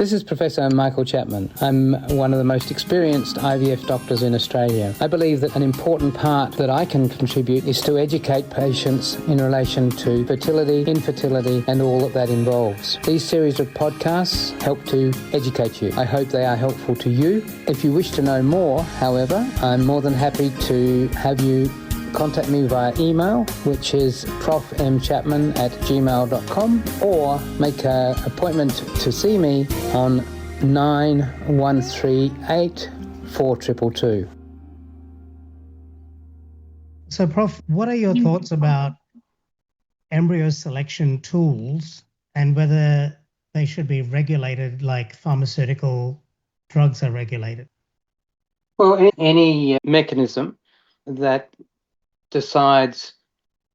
This is Professor Michael Chapman. I'm one of the most experienced IVF doctors in Australia. I believe that an important part that I can contribute is to educate patients in relation to fertility, infertility, and all that involves. These series of podcasts help to educate you. I hope they are helpful to you. If you wish to know more, however, I'm more than happy to have you contact me via email, which is profmchapman@gmail.com, or make an appointment to see me on 9138 4222. So, Prof, what are your thoughts about embryo selection tools and whether they should be regulated like pharmaceutical drugs are regulated? Well, any mechanism that decides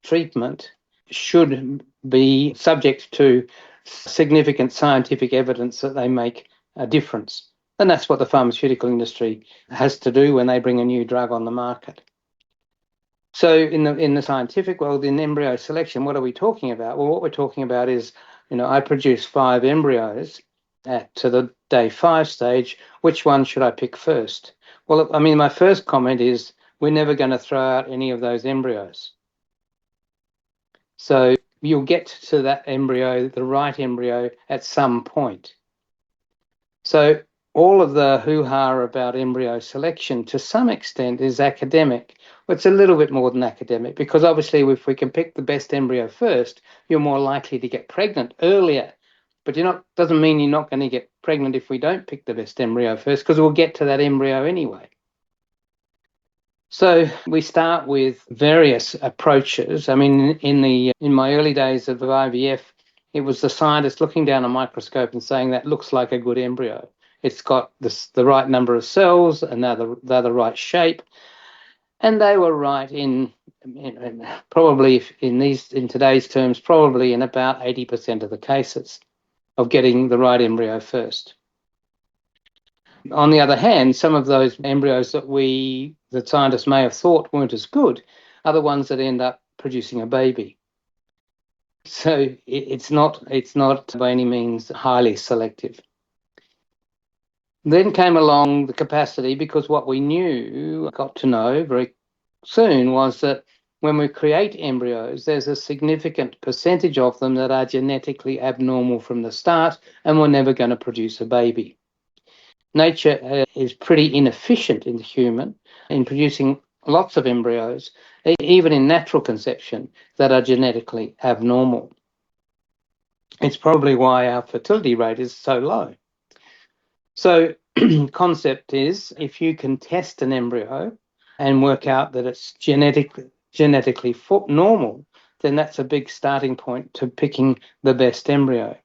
treatment should be subject to significant scientific evidence that they make a difference. And that's what the pharmaceutical industry has to do when they bring a new drug on the market. So in the scientific world, in embryo selection, what are we talking about? Well, what we're talking about is, I produce 5 embryos to the day 5 stage. Which one should I pick first? Well, my first comment is we're never going to throw out any of those embryos. So you'll get to that embryo, the right embryo, at some point. So all of the hoo-ha about embryo selection, to some extent, is academic. Well, it's a little bit more than academic, because obviously if we can pick the best embryo first, you're more likely to get pregnant earlier. But doesn't mean you're not going to get pregnant if we don't pick the best embryo first, because we'll get to that embryo anyway. So we start with various approaches. In my early days of IVF, it was the scientist looking down a microscope and saying that looks like a good embryo. It's got the right number of cells and they're the right shape. And they were right in probably in today's terms, probably in about 80% of the cases of getting the right embryo first. On the other hand, some of those embryos that scientists may have thought weren't as good are the ones that end up producing a baby. So it's not by any means highly selective. Then came along the capacity, because what we got to know very soon was that when we create embryos, there's a significant percentage of them that are genetically abnormal from the start and we're never going to produce a baby. Nature is pretty inefficient in the human in producing lots of embryos, even in natural conception, that are genetically abnormal. It's probably why our fertility rate is so low. So concept is, if you can test an embryo and work out that it's genetically normal, then that's a big starting point to picking the best embryo.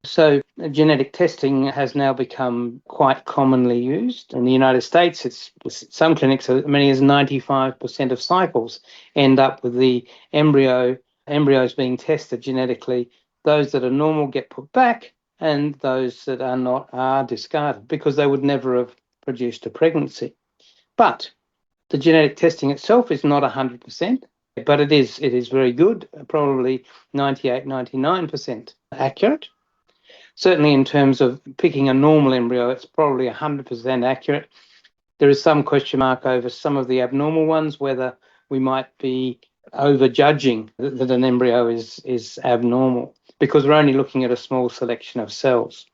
So genetic testing has now become quite commonly used. In the United States, some clinics, as many as 95% of cycles end up with the embryos being tested genetically. Those that are normal get put back, and those that are not are discarded because they would never have produced a pregnancy. But the genetic testing itself is not 100%, but it is very good, probably 98, 99% accurate. Certainly in terms of picking a normal embryo, it's probably 100% accurate. There is some question mark over some of the abnormal ones, whether we might be overjudging that an embryo is abnormal, because we're only looking at a small selection of cells.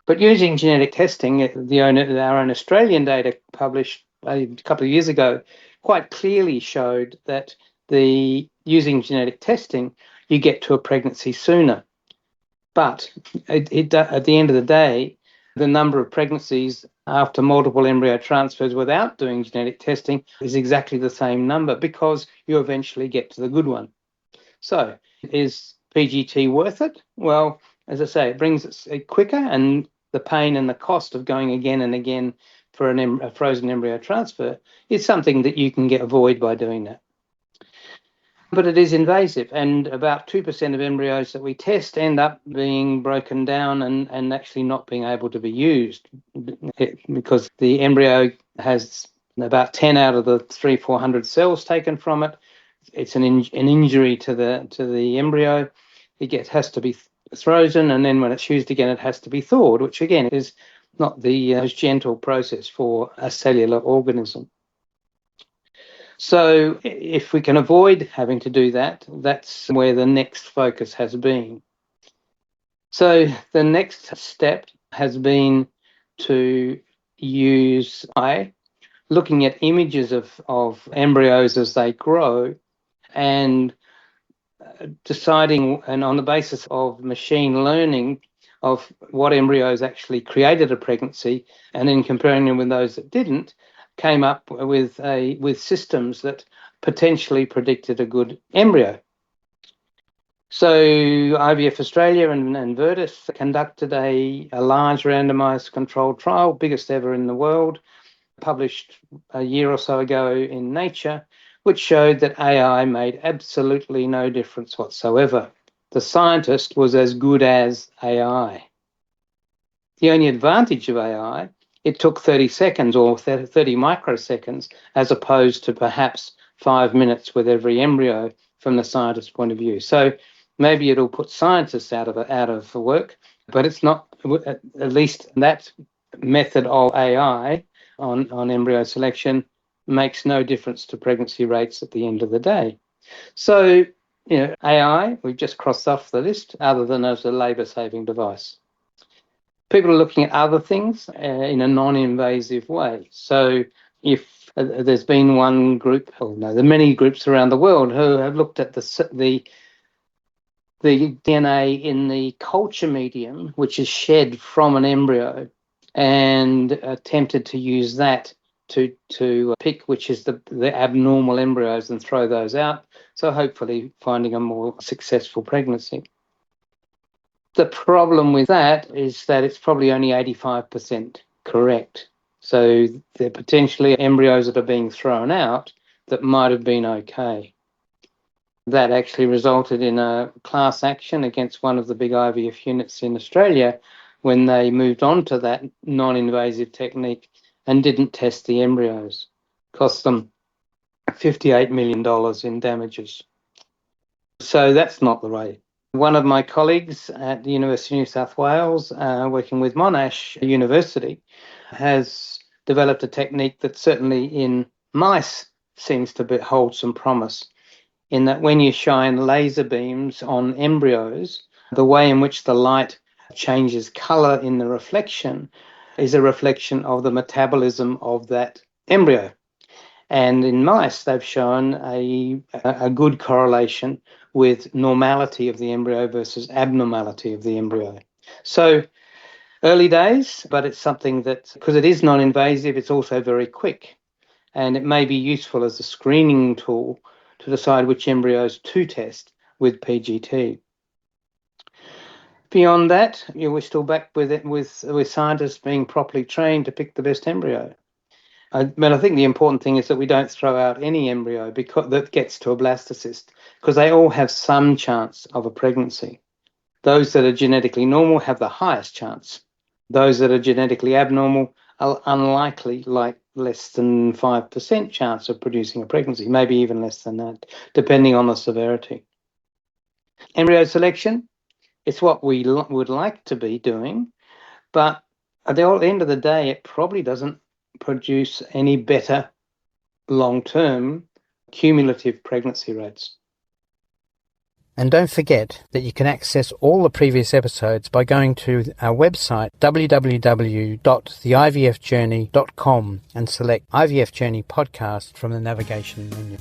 But using genetic testing, our own Australian data published a couple of years ago quite clearly showed that using genetic testing, you get to a pregnancy sooner. But at the end of the day, the number of pregnancies after multiple embryo transfers without doing genetic testing is exactly the same number, because you eventually get to the good one. So is PGT worth it? Well, as I say, it brings it quicker, and the pain and the cost of going again and again for a frozen embryo transfer is something that you can avoid by doing that. But it is invasive, and about 2% of embryos that we test end up being broken down and actually not being able to be used, because the embryo has about 10 out of the 300-400 cells taken from it. It's an injury to the embryo. It has to be frozen, and then when it's used again, it has to be thawed, which again is not the most gentle process for a cellular organism. So if we can avoid having to do that, that's where the next focus has been. So the next step has been to use looking at images of embryos as they grow and deciding, and on the basis of machine learning, of what embryos actually created a pregnancy, and then comparing them with those that didn't, came up with systems that potentially predicted a good embryo. So IVF Australia and Virtus conducted a large randomised controlled trial, biggest ever in the world, published a year or so ago in Nature, which showed that AI made absolutely no difference whatsoever. The scientist was as good as AI. The only advantage of AI, it took 30 seconds or 30 microseconds, as opposed to perhaps 5 minutes with every embryo from the scientist's point of view. So maybe it'll put scientists out of work, but it's not, at least that method of AI on embryo selection makes no difference to pregnancy rates at the end of the day. So, AI, we've just crossed off the list, other than as a labour-saving device. People are looking at other things in a non-invasive way. So if there's been one group, there are many groups around the world who have looked at the DNA in the culture medium, which is shed from an embryo, and attempted to use that to pick which is the abnormal embryos and throw those out, so hopefully finding a more successful pregnancy. The problem with that is that it's probably only 85% correct. So there are potentially embryos that are being thrown out that might have been okay. That actually resulted in a class action against one of the big IVF units in Australia when they moved on to that non-invasive technique and didn't test the embryos. Cost them $58 million in damages. So that's not the way. One of my colleagues at the University of New South Wales, working with Monash University, has developed a technique that certainly in mice seems to hold some promise, in that when you shine laser beams on embryos, the way in which the light changes colour in the reflection is a reflection of the metabolism of that embryo. And in mice, they've shown a good correlation with normality of the embryo versus abnormality of the embryo. So early days, but it's something that, because it is non-invasive, it's also very quick. And it may be useful as a screening tool to decide which embryos to test with PGT. Beyond that, we're still back with it, with scientists being properly trained to pick the best embryo. But I think the important thing is that we don't throw out any embryo that gets to a blastocyst, because they all have some chance of a pregnancy. Those that are genetically normal have the highest chance. Those that are genetically abnormal are unlikely, like less than 5% chance of producing a pregnancy, maybe even less than that, depending on the severity. Embryo selection, it's what we would like to be doing, but at the end of the day, it probably doesn't produce any better long-term cumulative pregnancy rates. And don't forget that you can access all the previous episodes by going to our website www.theivfjourney.com and select IVF Journey podcast from the navigation menu.